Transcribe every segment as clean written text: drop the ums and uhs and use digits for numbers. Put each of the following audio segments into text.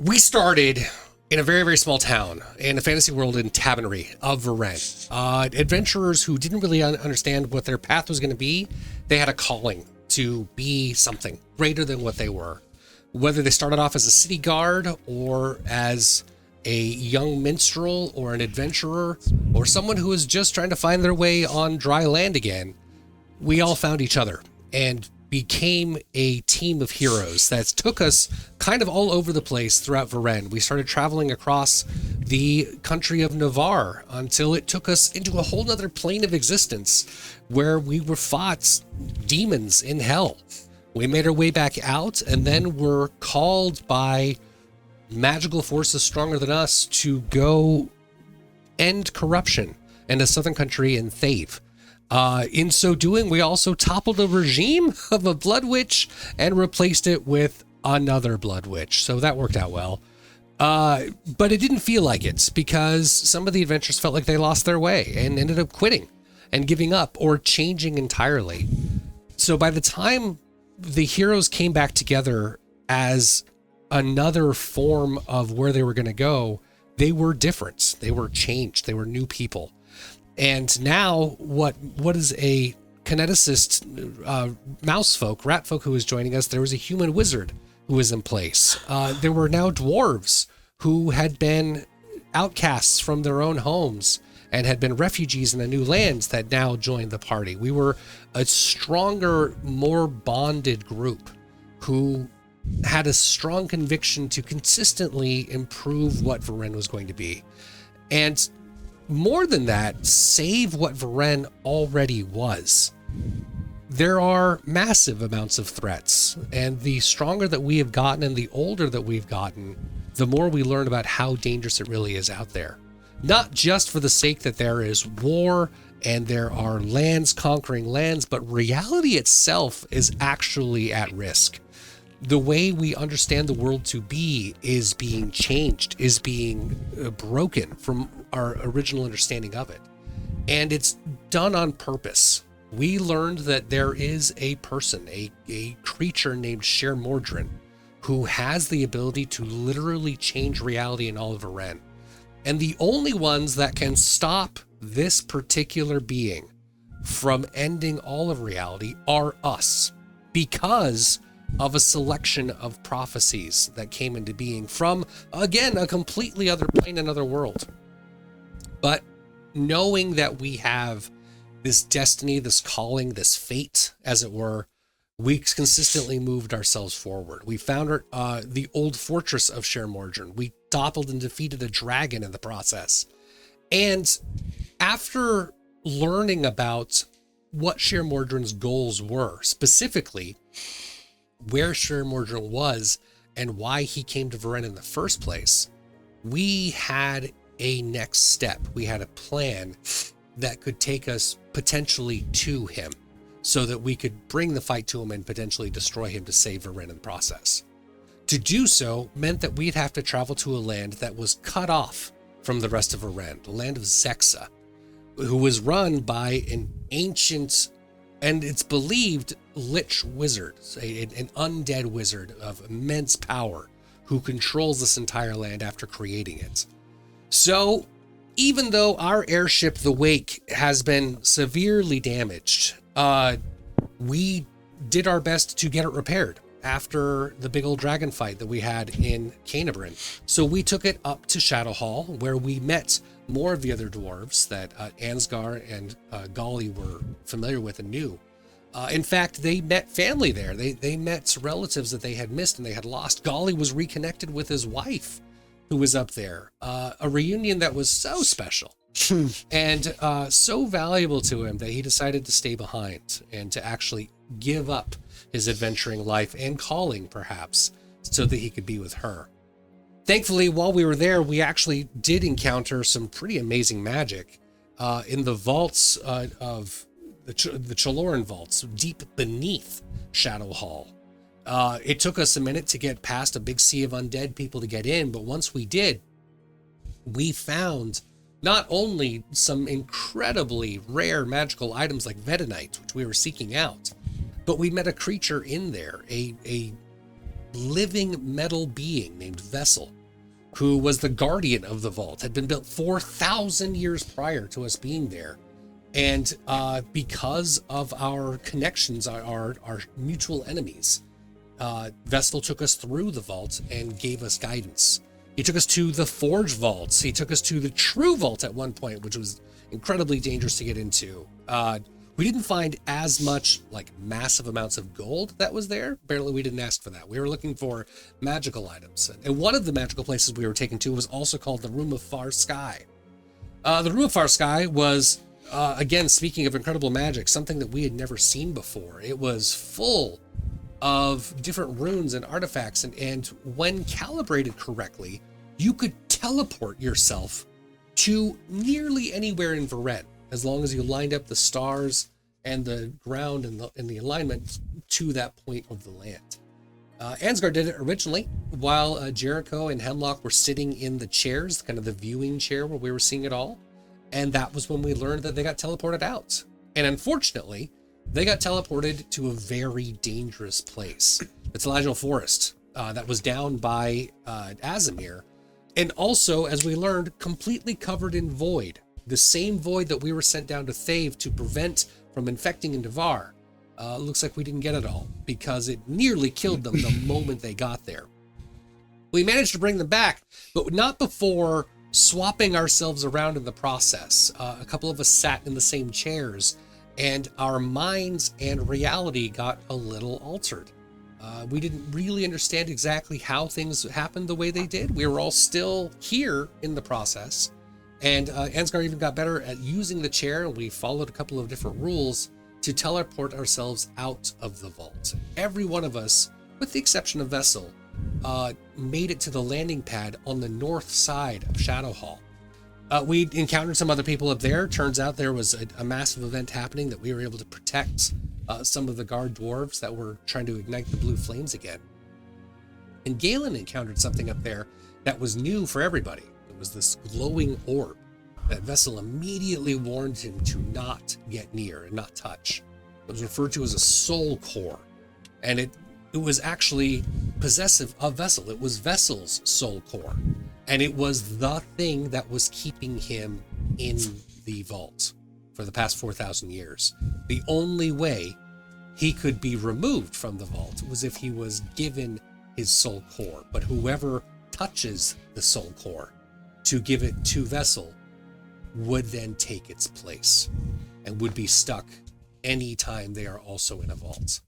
We started in a very, very small town in a fantasy world in Tabernary of Varen. Adventurers who didn't really understand what their path was going to be, they had a calling to be something greater than what they were. Whether they started off as a city guard or as a young minstrel or an adventurer or someone who was just trying to find their way on dry land again, we all found each other and became a team of heroes that took us kind of all over the place throughout Varen. We started traveling across the country of Navarre until it took us into a whole nother plane of existence where we were fought demons in hell. We made our way back out and then were called by magical forces stronger than us to go end corruption in a southern country in Thave. In so doing, we also toppled a regime of a blood witch and replaced it with another blood witch. So that worked out well. But it didn't feel like it because some of the adventurers felt like they lost their way and ended up quitting and giving up or changing entirely. So by the time the heroes came back together as another form of where they were going to go, they were different. They were changed. They were new people. And now what is a kineticist, mouse folk, rat folk who was joining us, there was a human wizard who was in place. There were now dwarves who had been outcasts from their own homes and had been refugees in a new lands that now joined the party. We were a stronger, more bonded group who had a strong conviction to consistently improve what Varen was going to be. And more than that, save what Varen already was. There are massive amounts of threats, and the stronger that we have gotten and the older that we've gotten, the more we learn about how dangerous it really is out there. Not just for the sake that there is war and there are lands conquering lands, but reality itself is actually at risk. The way we understand the world to be is being changed, is being broken from our original understanding of it. And it's done on purpose. We learned that there is a person, a creature named Sher Mordrin, who has the ability to literally change reality in all of Varen. And the only ones that can stop this particular being from ending all of reality are us, because of a selection of prophecies that came into being from, again, a completely other plane, another world. But knowing that we have this destiny, this calling, this fate, as it were, we consistently moved ourselves forward. We found the old fortress of Sher Mordrin. We toppled and defeated a dragon in the process. And after learning about what Sher Mordrin's goals were, specifically where Sher Mordrin was and why he came to Varen in the first place, we had a next step. We had a plan that could take us potentially to him so that we could bring the fight to him and potentially destroy him to save Varen in the process. To do so meant that we'd have to travel to a land that was cut off from the rest of Varen, the land of Zexa, who was run by an ancient, and it's believed, lich wizard, an undead wizard of immense power who controls this entire land after creating it. So even though our airship, the Wake, has been severely damaged, we did our best to get it repaired after the big old dragon fight that we had in Canabrin. So we took it up to Shadowhall, where we met more of the other dwarves that Ansgar and Golly were familiar with and knew. In fact, they met family there. They met relatives that they had missed and they had lost. Golly was reconnected with his wife, who was up there. A reunion that was so special and so valuable to him that he decided to stay behind and to actually give up his adventuring life and calling, perhaps, so that he could be with her. Thankfully, while we were there, we actually did encounter some pretty amazing magic in the vaults of the Chaloran vaults, deep beneath Shadowhall. It took us a minute to get past a big sea of undead people to get in, but once we did, we found not only some incredibly rare magical items like Vedanite, which we were seeking out, but we met a creature in there, a living metal being named Vessel, who was the guardian of the vault, had been built 4,000 years prior to us being there. And because of our connections, our mutual enemies, Vestal took us through the vault and gave us guidance. He took us to the Forge Vaults. He took us to the True Vault at one point, which was incredibly dangerous to get into. We didn't find as much like massive amounts of gold that was there. Apparently we didn't ask for that. We were looking for magical items. And one of the magical places we were taken to was also called the Room of Far Sky. The Room of Far Sky was, again, speaking of incredible magic, something that we had never seen before. It was full of different runes and artifacts, and when calibrated correctly, you could teleport yourself to nearly anywhere in Varen, as long as you lined up the stars and the ground and the alignment to that point of the land. Ansgar did it originally while Jericho and Hemlock were sitting in the chairs, kind of the viewing chair where we were seeing it all. And that was when we learned that they got teleported out. And unfortunately, they got teleported to a very dangerous place. The Telagil Forest that was down by Azamir. And also, as we learned, completely covered in void. The same void that we were sent down to Thave to prevent from infecting Indavar. Looks like we didn't get it all because it nearly killed them the moment they got there. We managed to bring them back, but not before swapping ourselves around in the process. A couple of us sat in the same chairs, and our minds and reality got a little altered. We didn't really understand exactly how things happened the way they did. We were all still here in the process. And Ansgar even got better at using the chair, and we followed a couple of different rules to teleport ourselves out of the vault. Every one of us, with the exception of Vessel, made it to the landing pad on the north side of Shadowhall. We encountered some other people up there. Turns out there was a massive event happening that we were able to protect some of the guard dwarves that were trying to ignite the blue flames again. And Galen encountered something up there that was new for everybody. It was this glowing orb that Vessel immediately warned him to not get near and not touch. It was referred to as a soul core, and it was actually possessive of Vessel. It was Vessel's soul core, and it was the thing that was keeping him in the vault for the past 4,000 years. The only way he could be removed from the vault was if he was given his soul core, but whoever touches the soul core to give it to Vessel would then take its place and would be stuck anytime they are also in a vault.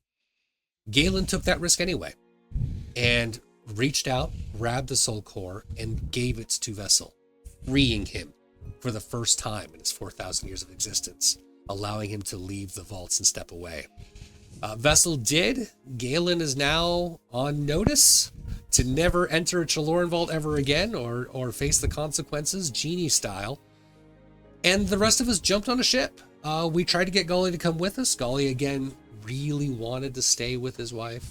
Galen took that risk anyway and reached out, grabbed the soul core, and gave it to Vessel, freeing him for the first time in his 4,000 years of existence, allowing him to leave the vaults and step away. Vessel did. Galen is now on notice to never enter a Chaloran vault ever again or face the consequences, genie style. And the rest of us jumped on a ship. We tried to get Golly to come with us. Golly, again, really wanted to stay with his wife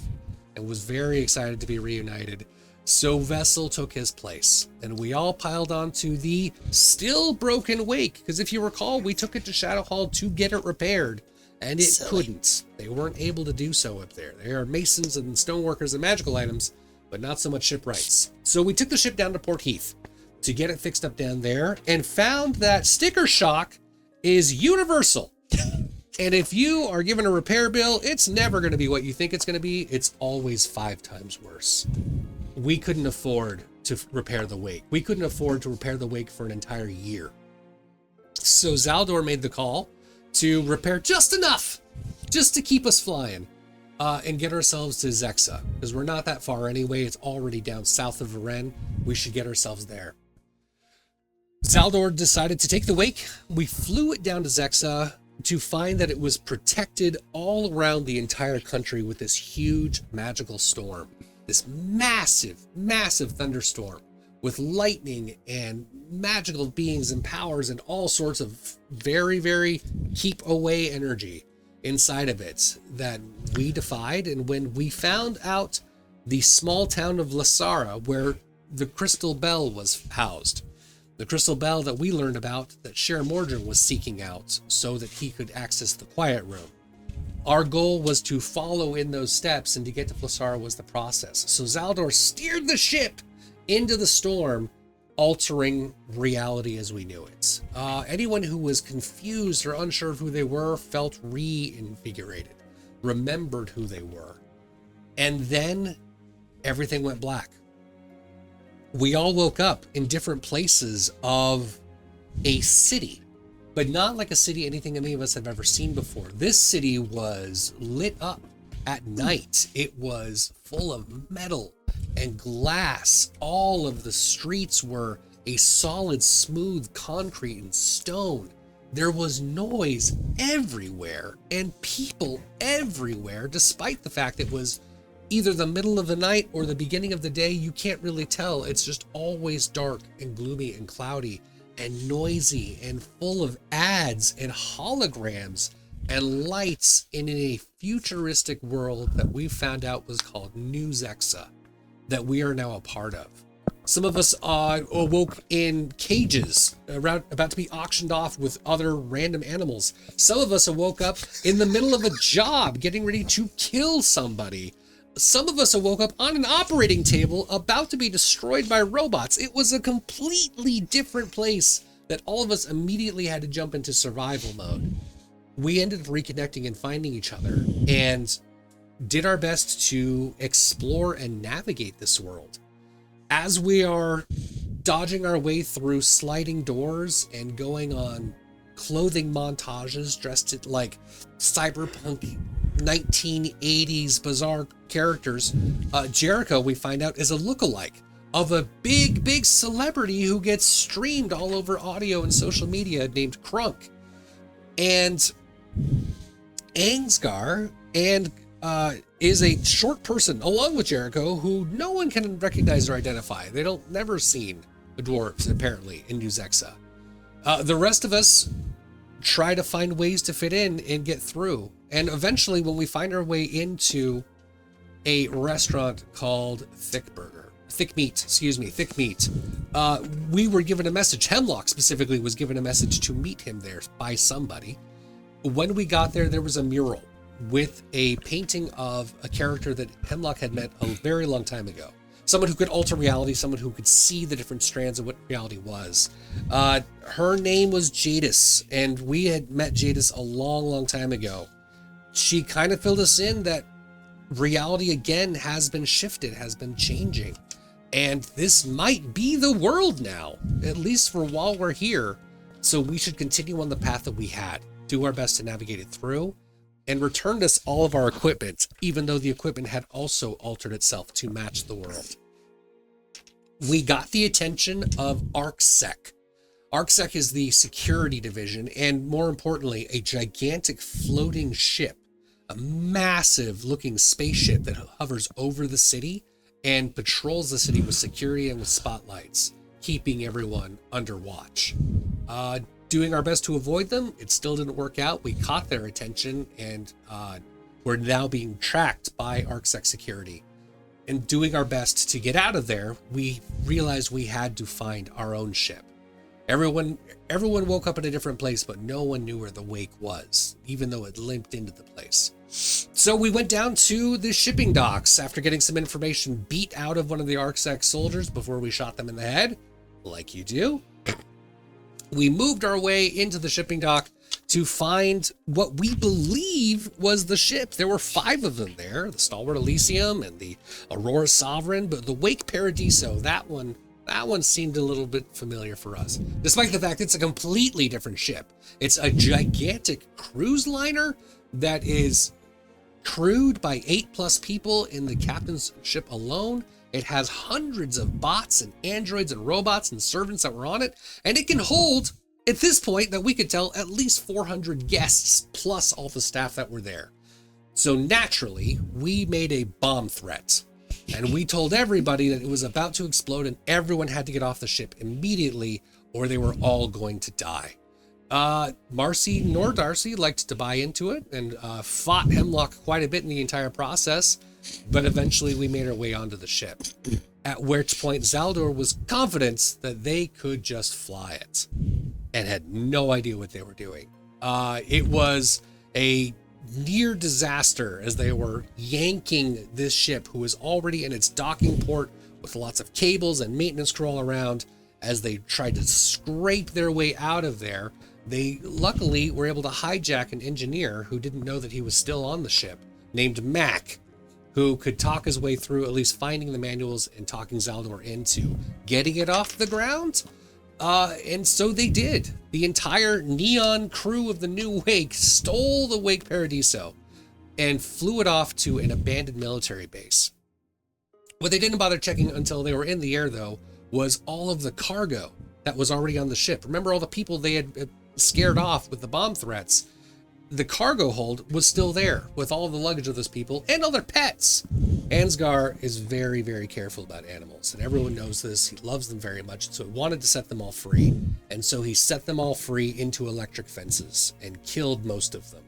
and was very excited to be reunited. So Vessel took his place, and we all piled onto the still broken wake, because if you recall, we took it to Shadowhall to get it repaired, and it couldn't. They weren't able to do so up there. They are masons and stoneworkers and magical items, but not so much shipwrights. So we took the ship down to Port Heath to get it fixed up down there, and found that sticker shock is universal. And if you are given a repair bill, it's never going to be what you think it's going to be. It's always 5 times worse. We couldn't afford to repair the wake. We couldn't afford to repair the wake for an entire year. So Zaldor made the call to repair just enough, just to keep us flying, and get ourselves to Zexa, because we're not that far anyway. It's already down south of Varen. We should get ourselves there. Zaldor decided to take the wake. We flew it down to Zexa to find that it was protected all around the entire country with this huge magical storm. This massive, massive thunderstorm with lightning and magical beings and powers and all sorts of very, very keep away energy inside of it that we defied. And when we found out the small town of Lasara, where the Crystal Bell was housed, the Crystal Bell that we learned about that Share Mordrin was seeking out so that he could access the Quiet Room, Our goal was to follow in those steps, and to get to Flassara was the process. So Zaldor steered the ship into the storm, altering reality as we knew it. Anyone who was confused or unsure of who they were felt reinvigorated, remembered who they were. And then everything went black. We all woke up in different places of a city, but not like a city anything any of us have ever seen before. This city was lit up at night. It was full of metal and glass. All of the streets were a solid, smooth concrete and stone. There was noise everywhere and people everywhere, despite the fact it was either the middle of the night or the beginning of the day. You can't really tell. It's just always dark and gloomy and cloudy and noisy and full of ads and holograms and lights in a futuristic world that we found out was called New Zexa, that we are now a part of. Some of us awoke in cages about to be auctioned off with other random animals. Some of us awoke up in the middle of a job getting ready to kill somebody. Some of us awoke up on an operating table about to be destroyed by robots. It was a completely different place that all of us immediately had to jump into survival mode. We ended up reconnecting and finding each other and did our best to explore and navigate this world. As we are dodging our way through sliding doors and going on clothing montages dressed like cyberpunk 1980s bizarre characters, Jericho, we find out, is a lookalike of a big celebrity who gets streamed all over audio and social media named Crunk. And Ansgar is a short person along with Jericho who no one can recognize or identify. They don't never seen the dwarves apparently in New Zexa. The rest of us try to find ways to fit in and get through. And eventually, when we find our way into a restaurant called Thick Meat, we were given a message. Hemlock specifically was given a message to meet him there by somebody. When we got there, there was a mural with a painting of a character that Hemlock had met a very long time ago. Someone who could alter reality, someone who could see the different strands of what reality was. Her name was Jadis, and we had met Jadis a long time ago. She kind of filled us in that reality again has been shifted, has been changing. And this might be the world now, at least for while we're here. So we should continue on the path that we had, do our best to navigate it through, and returned us all of our equipment, even though the equipment had also altered itself to match the world. We got the attention of ArcSec. ArcSec is the security division, and more importantly, a gigantic floating ship, a massive looking spaceship that hovers over the city and patrols the city with security and with spotlights, keeping everyone under watch. Doing our best to avoid them, it still didn't work out. We caught their attention, and we're now being tracked by ArcSec security. And doing our best to get out of there, we realized we had to find our own ship. Everyone woke up in a different place, but no one knew where the wake was, even though it limped into the place. So we went down to the shipping docks after getting some information beat out of one of the ArcSec soldiers before we shot them in the head, like you do. We moved our way into the shipping dock to find what we believe was the ship. There were 5 of them there, the Stalwart Elysium and the Aurora Sovereign, but the Wake Paradiso, that one seemed a little bit familiar for us, despite the fact it's a completely different ship. It's a gigantic cruise liner that is crewed by 8+ people in the captain's ship alone. It has hundreds of bots and androids and robots and servants that were on it, and it can hold, at this point that we could tell, at least 400 guests plus all the staff that were there. So naturally, we made a bomb threat, and we told everybody that it was about to explode and everyone had to get off the ship immediately or they were all going to die. Marcy nor Darcy liked to buy into it and fought Hemlock quite a bit in the entire process, but eventually we made our way onto the ship, at which point Zaldor was confident that they could just fly it and had no idea what they were doing. It was a near disaster as they were yanking this ship, who was already in its docking port with lots of cables and maintenance crew all around. As they tried to scrape their way out of there, they luckily were able to hijack an engineer who didn't know that he was still on the ship, named Mac, who could talk his way through at least finding the manuals and talking Zaldor into getting it off the ground. And so they did. The entire Neon crew of the New Wake stole the Wake Paradiso and flew it off to an abandoned military base. What they didn't bother checking until they were in the air, though, was all of the cargo that was already on the ship. Remember all the people they had scared off with the bomb threats? The cargo hold was still there with all the luggage of those people and all their pets. Ansgar is very, very careful about animals, and everyone knows this. He loves them very much, so he wanted to set them all free. And so he set them all free into electric fences and killed most of them.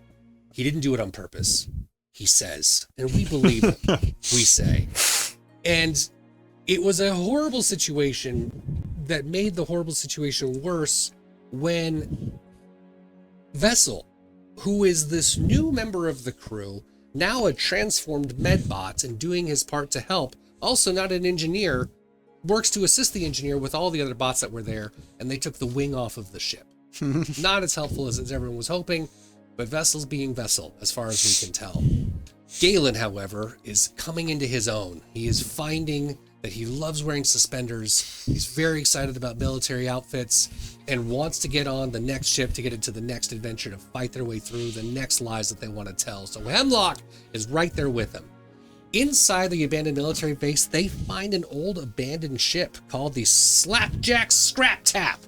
He didn't do it on purpose, he says, and we believe him, we say. And it was a horrible situation that made the horrible situation worse when Vessel, who is this new member of the crew, now a transformed medbot and doing his part to help, also not an engineer, works to assist the engineer with all the other bots that were there, and they took the wing off of the ship. Not as helpful as everyone was hoping, but Vessel's being Vessel, as far as we can tell. Galen, however, is coming into his own. He is finding that he loves wearing suspenders. He's very excited about military outfits and wants to get on the next ship to get into the next adventure to fight their way through the next lies that they want to tell. So Hemlock is right there with him. Inside the abandoned military base, they find an old abandoned ship called the Slapjack Scrap Tap.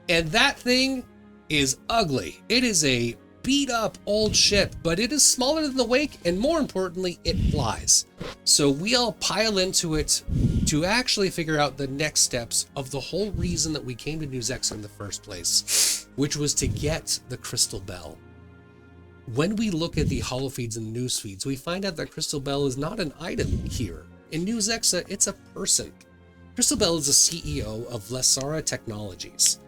And that thing is ugly. It is a beat up old ship, but it is smaller than the Wake, and more importantly, it flies. So we all pile into it to actually figure out the next steps of the whole reason that we came to New Zexa in the first place, which was to get the Crystal Bell. When we look at the holofeeds and news feeds, we find out that Crystal Bell is not an item here. In New Zexa, it's a person. Crystal Bell is the CEO of Lessara Technologies,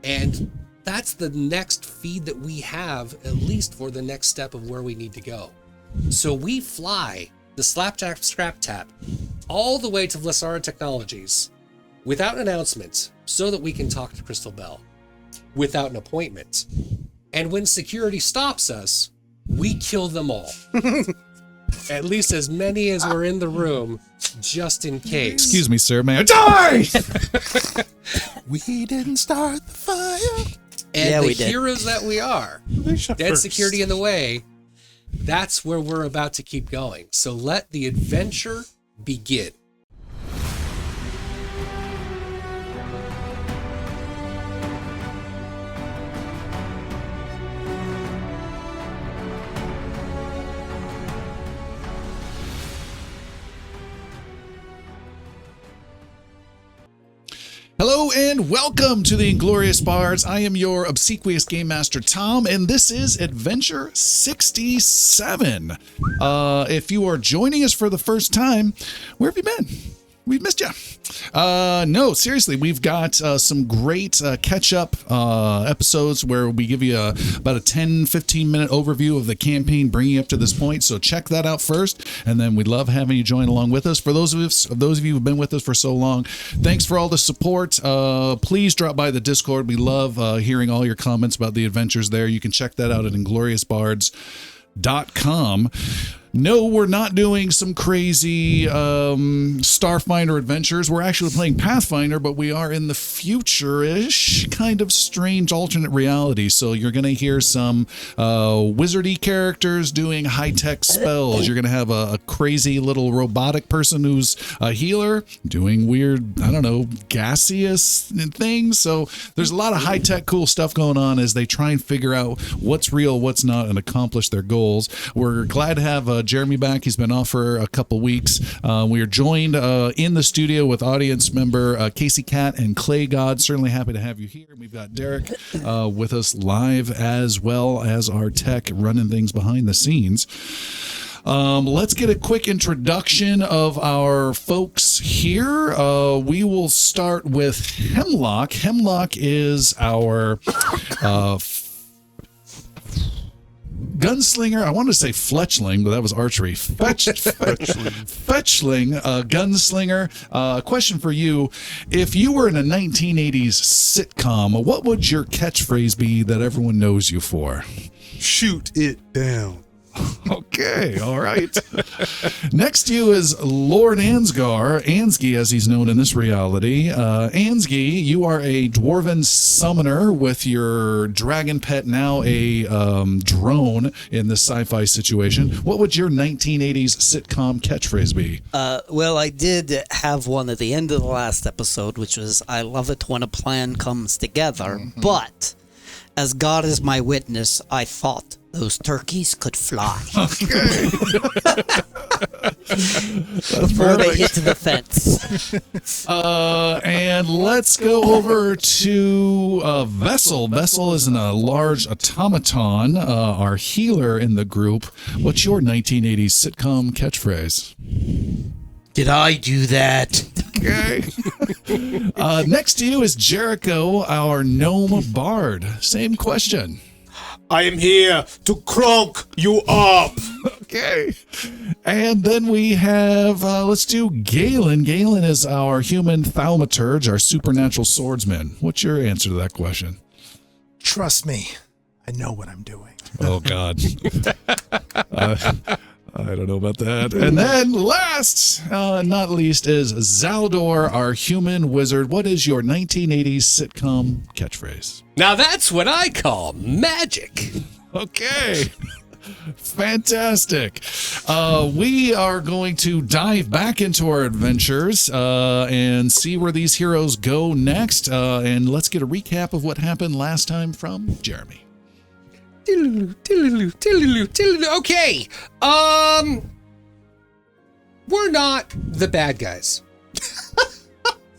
and that's the next feed that we have, at least for the next step of where we need to go. So we fly the Slapjack Scrap Tap all the way to Lessara Technologies without an announcement so that we can talk to Crystal Bell without an appointment. And when security stops us, we kill them all. At least as many as were in the room, just in case. Excuse me, sir, may I die? We didn't start the fire. And the heroes that we are, dead security in the way, that's where we're about to keep going. So let the adventure begin. Hello and welcome to the Inglorious Bards. I am your obsequious Game Master Tom, and this is Adventure 67. If you are joining us for the first time, where have you been? We've missed you. No, seriously, we've got some great catch-up episodes where we give you about a 10-15 minute overview of the campaign bringing you up to this point. So check that out first, and then we'd love having you join along with us. For those of you who've been with us for so long, thanks for all the support. Please drop by the Discord. We love hearing all your comments about the adventures there. You can check that out at ingloriousbards.com. No, we're not doing some crazy Starfinder adventures. We're actually playing Pathfinder, but we are in the future-ish, kind of strange alternate reality. So you're going to hear some wizardy characters doing high-tech spells. You're going to have a crazy little robotic person who's a healer doing weird, I don't know, gaseous things. So there's a lot of high-tech cool stuff going on as they try and figure out what's real, what's not, and accomplish their goals. We're glad to have Jeremy back. He's been off for a couple weeks. We are joined in the studio with audience member Casey Cat and Clay God. Certainly happy to have you here. We've got Derek with us live, as well as our tech running things behind the scenes. Let's get a quick introduction of our folks here. We will start with Hemlock. Hemlock is our gunslinger. I wanted to say fletchling, but that was archery. Fetchling, gunslinger. Question for you. If you were in a 1980s sitcom, what would your catchphrase be that everyone knows you for? Shoot it down. Okay, all right. Next to you is Lord Ansgi, as he's known in this reality. Ansgi, you are a dwarven summoner with your dragon pet, now a drone in this sci-fi situation. What would your 1980s sitcom catchphrase be? Well, I did have one at the end of the last episode, which was, I love it when a plan comes together, but as God is my witness, I thought those turkeys could fly. Okay. Before they hit the fence. And let's go over to Vessel. Vessel is a large automaton, our healer in the group. What's your 1980s sitcom catchphrase? Did I do that? Okay. Next to you is Jericho, our gnome bard. Same question. I am here to crunk you up. Okay. And then we have, let's do Galen. Galen is our human thaumaturge, our supernatural swordsman. What's your answer to that question? Trust me, I know what I'm doing. Oh, God. I don't know about that. And then last, not least, is Zaldor, our human wizard. What is your 1980s sitcom catchphrase? Now that's what I call magic. Okay. Fantastic. We are going to dive back into our adventures and see where these heroes go next. And let's get a recap of what happened last time from Jeremy. Okay. We're not the bad guys.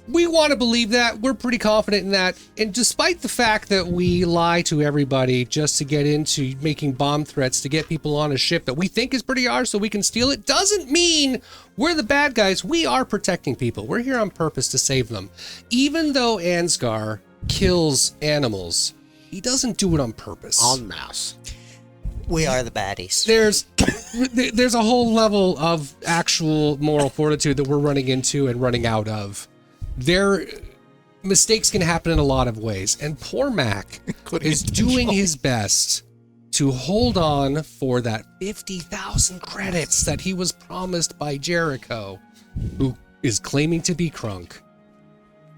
We want to believe that. We're pretty confident in that. And despite the fact that we lie to everybody just to get into making bomb threats to get people on a ship that we think is pretty ours so we can steal it, doesn't mean we're the bad guys. We are protecting people. We're here on purpose to save them. Even though Ansgar kills animals, he doesn't do it on purpose. En masse. We are the baddies. There's a whole level of actual moral fortitude that we're running into and running out of. Mistakes can happen in a lot of ways, and poor Mac is doing his best to hold on for that 50,000 credits that he was promised by Jericho, who is claiming to be Krunk,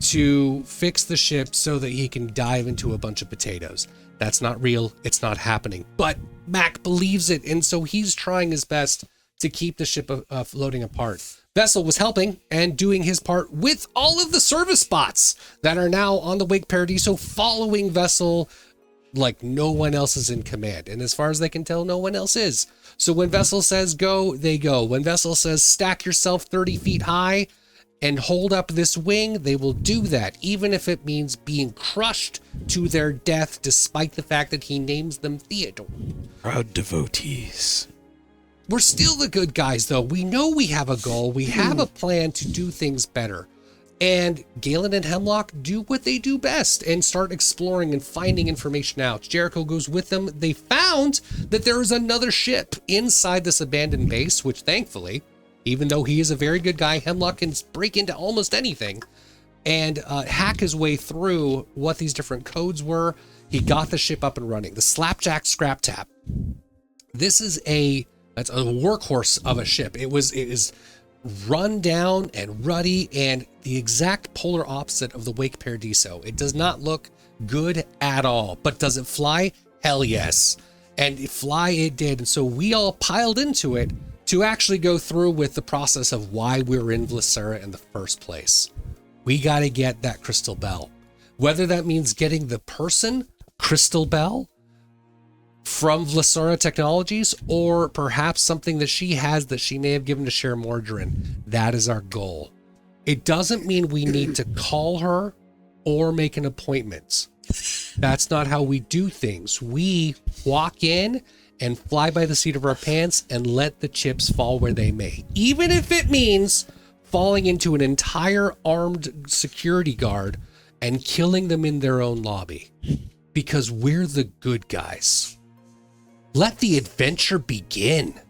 to fix the ship so that he can dive into a bunch of potatoes. That's not real. It's not happening. But Mac believes it, and so he's trying his best to keep the ship floating apart. Vessel was helping and doing his part with all of the service bots that are now on the Wake Paradiso, following Vessel like no one else is in command. And as far as they can tell, no one else is. So when Vessel says go, they go. When Vessel says stack yourself 30 feet high and hold up this wing, they will do that, even if it means being crushed to their death, despite the fact that he names them Theodore. Proud devotees. We're still the good guys, though. We know we have a goal. We have a plan to do things better. And Galen and Hemlock do what they do best and start exploring and finding information out. Jericho goes with them. They found that there is another ship inside this abandoned base, which thankfully, even though he is a very good guy, Hemlock can break into almost anything and hack his way through what these different codes were. He got the ship up and running. The Slapjack Scrap Tap. This is that's a workhorse of a ship. It is run down and ruddy and the exact polar opposite of the Wake Paradiso. It does not look good at all. But does it fly? Hell yes. And fly it did. And so we all piled into it to actually go through with the process of why we were in Vlissura in the first place. We got to get that Crystal Bell. Whether that means getting the person, Crystal Bell, from Vlissura Technologies, or perhaps something that she has that she may have given to Cher Mordrin. That is our goal. It doesn't mean we need to call her or make an appointment. That's not how we do things. We walk in and fly by the seat of our pants and let the chips fall where they may. Even if it means falling into an entire armed security guard and killing them in their own lobby. Because we're the good guys. Let the adventure begin.